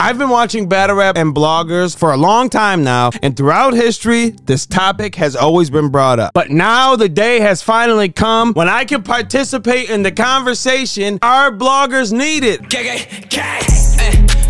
I've been watching battle rap and bloggers for a long time now, and throughout history, this topic has always been brought up. But now the day has finally come when I can participate in the conversation our bloggers needed.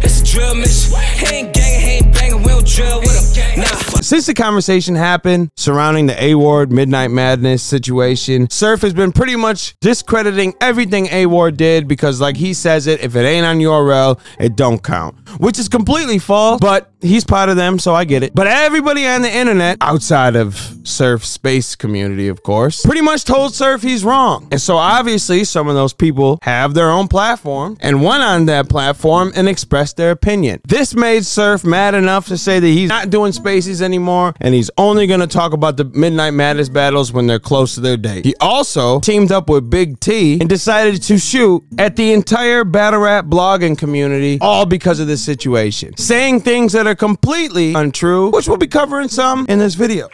It's a drill mission. Ain't gang, ain't banging, we'll drill with them. Nah. Since the conversation happened surrounding the A-Ward Midnight Madness situation, Surf has been pretty much discrediting everything A-Ward did because, like he says it, if it ain't on URL, it don't count. Which is completely false, but he's part of them, so I get it. But everybody on the internet, outside of Surf's space community, of course, pretty much told Surf he's wrong. And so obviously some of those people have their own platform and went on that platform and expressed their opinion. This made Surf mad enough to say that he's not doing spaces anymore and he's only going to talk about the Midnight Madness battles when they're close to their date. He also teamed up with Big T and decided to shoot at the entire battle rap blogging community, all because of this situation, saying things that are completely untrue, which we'll be covering some in this video.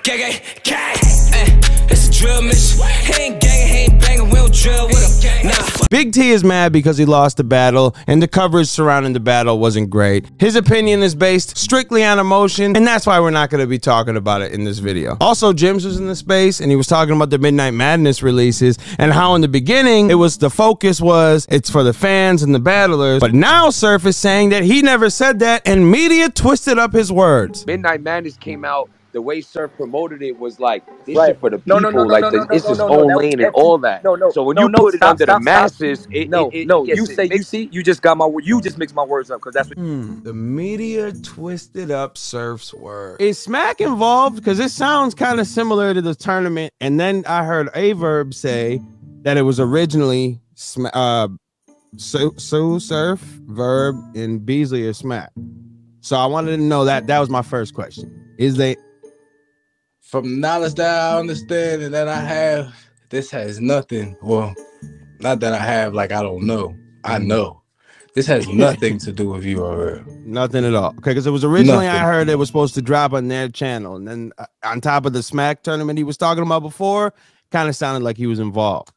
It's a drill mission. Ain't gang, ain't banging, we'll drill with them. Big T is mad because he lost the battle and the coverage surrounding the battle wasn't great. His opinion is based strictly on emotion, and that's why we're not going to be talking about it in this video. Also, Jims was in the space and he was talking about the Midnight Madness releases and how in the beginning the focus was it's for the fans and the battlers, but now Surf is saying that he never said that and media twisted up his words. Midnight Madness came out. The way Surf promoted it was like this shit for the people, it's his own lane and all that. So when you put it under the masses, you just got my, you just mixed my words up because that's what. The media twisted up Surf's word. Is Smack involved? Because it sounds kind of similar to the tournament, and then I heard Averb say that it was originally Tsu Surf, Verb, and Beasley or Smack. So I wanted to know that. That was my first question. Is they? From knowledge that I understand and that I have, this has nothing. Well, not that I have, like I don't know. I know. This has nothing to do with URL. Nothing at all. Okay, because it was originally I heard it was supposed to drop on their channel, and then on top of the Smack tournament he was talking about before, kind of sounded like he was involved.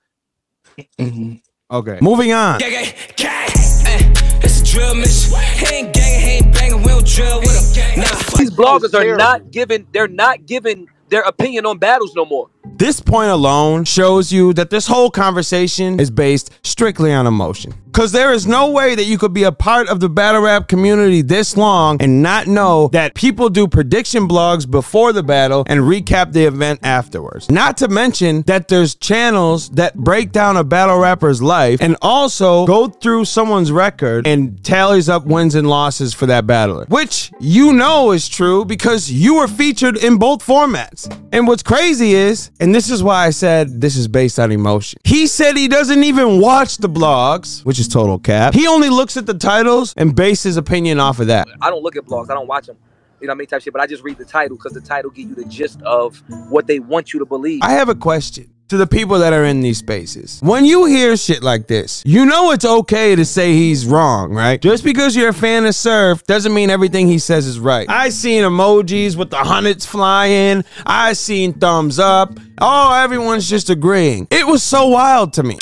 Okay, moving on. It's a drill mission. Ain't gang, ain't banging, we'll drill with them. These bloggers are not giving. They're not giving their opinion on battles no more. This point alone shows you that this whole conversation is based strictly on emotion. Because there is no way that you could be a part of the battle rap community this long and not know that people do prediction blogs before the battle and recap the event afterwards. Not to mention that there's channels that break down a battle rapper's life and also go through someone's record and tallies up wins and losses for that battler, which you know is true because you were featured in both formats. And what's crazy is, and this is why I said this is based on emotion, he said he doesn't even watch the blogs, which is total cap. He only looks at the titles and bases his opinion off of that. I don't look at blogs. I don't watch them. You know what I mean? Type shit. But I just read the title because the title gives you the gist of what they want you to believe. I have a question to the people that are in these spaces. When you hear shit like this, you know it's okay to say he's wrong, right? Just because you're a fan of Surf doesn't mean everything he says is right. I seen emojis with the hundreds flying. I seen thumbs up. Oh, everyone's just agreeing. It was so wild to me.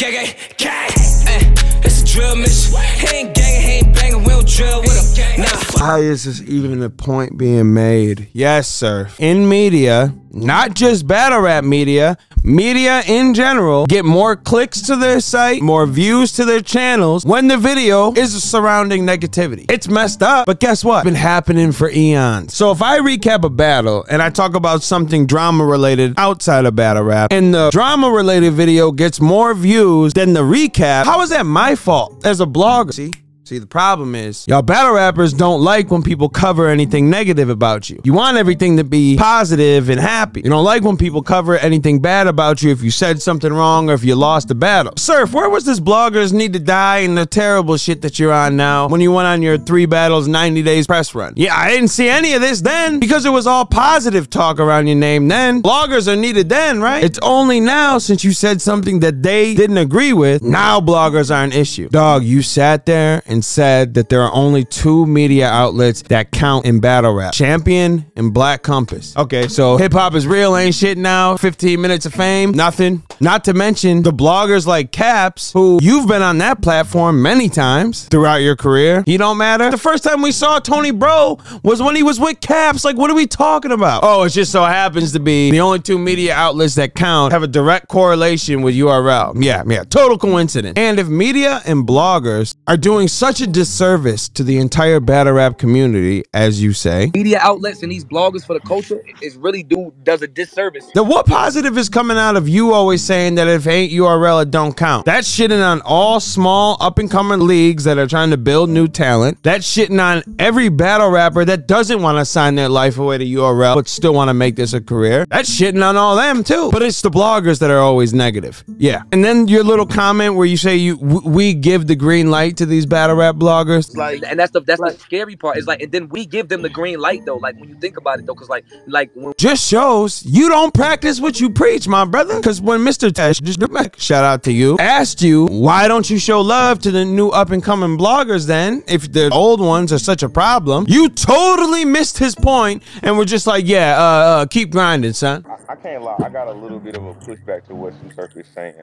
It's a drill mission. Ain't gang, ain't banging, we'll drill with them. Why is this even a point being made? Yes, sir. In media, not just battle rap media in general, get more clicks to their site, more views to their channels when the video is surrounding negativity. It's messed up, but guess what? It's been happening for eons. So if I recap a battle and I talk about something drama related outside of battle rap and the drama related video gets more views than the recap, how is that my fault as a blogger? See, the problem is, y'all battle rappers don't like when people cover anything negative about you. You want everything to be positive and happy. You don't like when people cover anything bad about you if you said something wrong or if you lost a battle. Surf, where was this bloggers need to die and the terrible shit that you're on now when you went on your 3 battles, 90 days press run? Yeah, I didn't see any of this then because it was all positive talk around your name then. Bloggers are needed then, right? It's only now since you said something that they didn't agree with, now bloggers are an issue. Dog, you sat there and and said that there are only 2 media outlets that count in battle rap: Champion and Black Compass. Okay, so hip hop is real, ain't shit now. 15 minutes of fame, nothing. Not to mention the bloggers like Caps, who you've been on that platform many times throughout your career. He don't matter. The first time we saw Tony Bro was when he was with Caps. Like, what are we talking about? Oh, it just so happens to be the only 2 media outlets that count have a direct correlation with URL. Yeah, total coincidence. And if media and bloggers are doing such a disservice to the entire battle rap community, as you say, media outlets and these bloggers for the culture is really does a disservice. Then what positive is coming out of you always saying that if it ain't URL, it don't count? That's shitting on all small up-and-coming leagues that are trying to build new talent. That's shitting on every battle rapper that doesn't want to sign their life away to URL but still want to make this a career. That's shitting on all them too. But it's the bloggers that are always negative. Yeah. And then your little comment where you say we give the green light to these battle rap bloggers. Like, and that's the scary part. Is like, and then we give them the green light though. Like when you think about it though, because like when just shows you don't practice what you preach, my brother. Because when Mr. Tesh, shout out to you, asked you, why don't you show love to the new up-and-coming bloggers then, if the old ones are such a problem? You totally missed his point and were just like, yeah, keep grinding, son. I can't lie, I got a little bit of a pushback to what Tsu Surf is saying,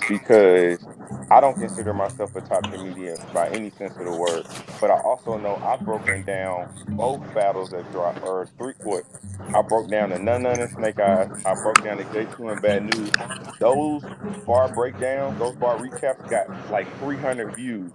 because I don't consider myself a top comedian by any sense of the word, but I also know I've broken down both battles that dropped, or 3 quarters. I broke down the Nun and Snake Eyes. I broke down the J2 and Bad News. Those bar breakdowns, those bar recaps got like 300 views.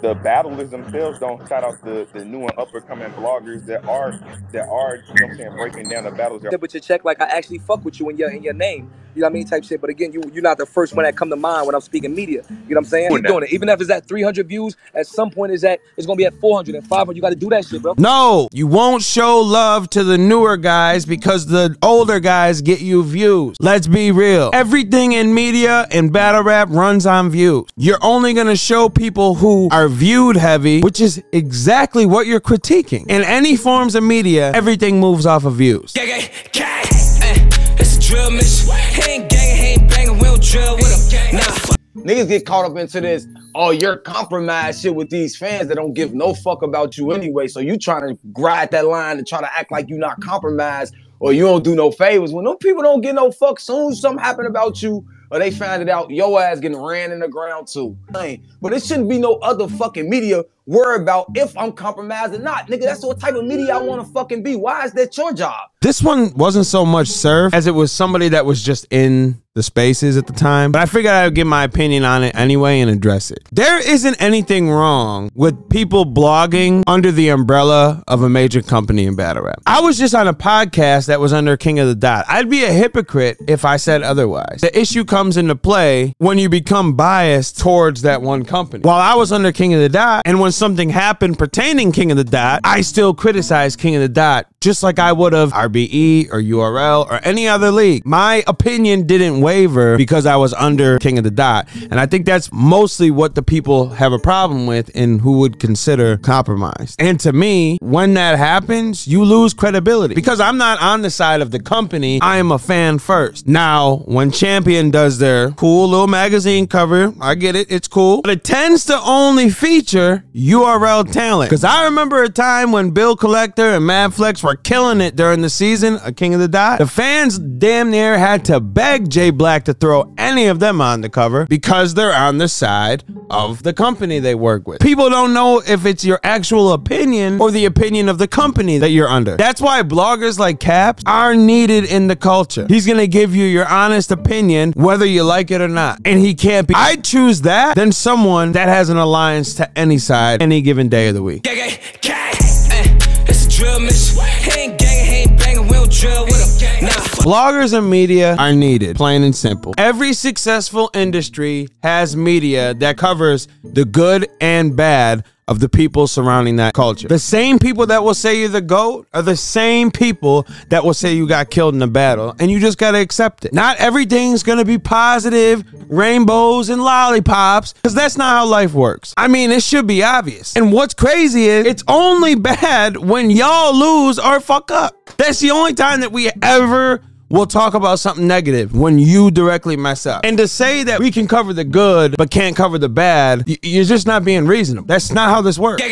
The battlers themselves don't shout out the new and upper coming bloggers that are you know what I'm saying, breaking down the battles. But you check like I actually fuck with you in your name. You know what I mean? Type shit. But again, you're not the first one that come to mind when I'm speaking media. You know what I'm saying? Keep doing it. Even if it's at 300 views, at some point it's gonna be at 400 and 500. You gotta do that shit, bro. No, you won't show love to the newer guys because the older guys get you views. Let's be real. Everything in media and battle rap runs on views. You're only gonna show people who are viewed heavy, which is exactly what you're critiquing. In any forms of media, everything moves off of views. It's a drill mission. Ain't gang, ain't banging, we don't drill with them. Nah. Niggas get caught up into this, oh, you're compromised shit with these fans that don't give no fuck about you anyway. So you trying to ride that line and try to act like you're not compromised or you don't do no favors. When them people don't get no fuck, soon as something happen about you or they find it out, your ass getting ran in the ground too. But it shouldn't be no other fucking media worry about if I'm compromised or not. Nigga, that's what type of media I want to fucking be. Why is that your job? This one wasn't so much Surf as it was somebody that was just in the spaces at the time. But I figured I would give my opinion on it anyway and address it. There isn't anything wrong with people blogging under the umbrella of a major company in battle rap. I was just on a podcast that was under King of the Dot. I'd be a hypocrite if I said otherwise. The issue comes into play when you become biased towards that one company. While I was under King of the Dot, and when something happened pertaining King of the Dot, I still criticized King of the Dot just like I would have RBE or URL or any other league. My opinion didn't waver because I was under King of the Dot. And I think that's mostly what the people have a problem with and who would consider compromised. And to me, when that happens, you lose credibility because I'm not on the side of the company. I am a fan first. Now, when Champion does their cool little magazine cover, I get it, it's cool, but it tends to only feature URL talent. Because I remember a time when Bill Collector and Mad Flex were killing it during the season of King of the Dot. The fans damn near had to beg Jay Black to throw any of them on the cover because they're on the side of the company they work with. People don't know if it's your actual opinion or the opinion of the company that you're under. That's why bloggers like Caps are needed in the culture. He's gonna give you your honest opinion whether you like it or not. And he can't be. I'd choose that than someone that has an alliance to any side any given day of the week. It's a drill mission. Ain't gang, ain't banging, we don't drill with them. Nah. Bloggers and media are needed, plain and simple. Every successful industry has media that covers the good and bad of the people surrounding that culture. The same people that will say you're the GOAT are the same people that will say you got killed in a battle, and you just gotta accept it. Not everything's gonna be positive, rainbows and lollipops, because that's not how life works. I mean, it should be obvious. And what's crazy is it's only bad when y'all lose or fuck up. That's the only time that we ever we'll talk about something negative when you directly mess up. And to say that we can cover the good but can't cover the bad, you're just not being reasonable. That's not how this works.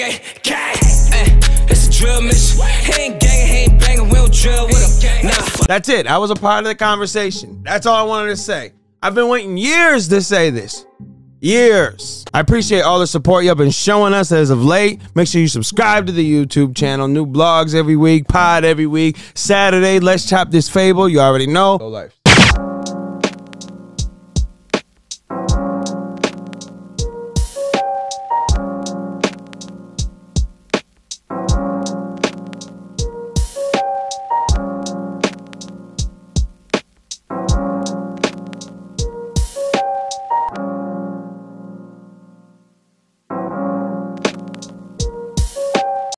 It's a drill mission. He ain't gang, he ain't banging, we don't drill with him. Nah. That's it. I was a part of the conversation. That's all I wanted to say. I've been waiting years to say this. Years. I appreciate all the support y'all been showing us as of late. Make sure you subscribe to the YouTube channel. New blogs every week, pod every week. Saturday, let's chop this fable. You already know. Go life.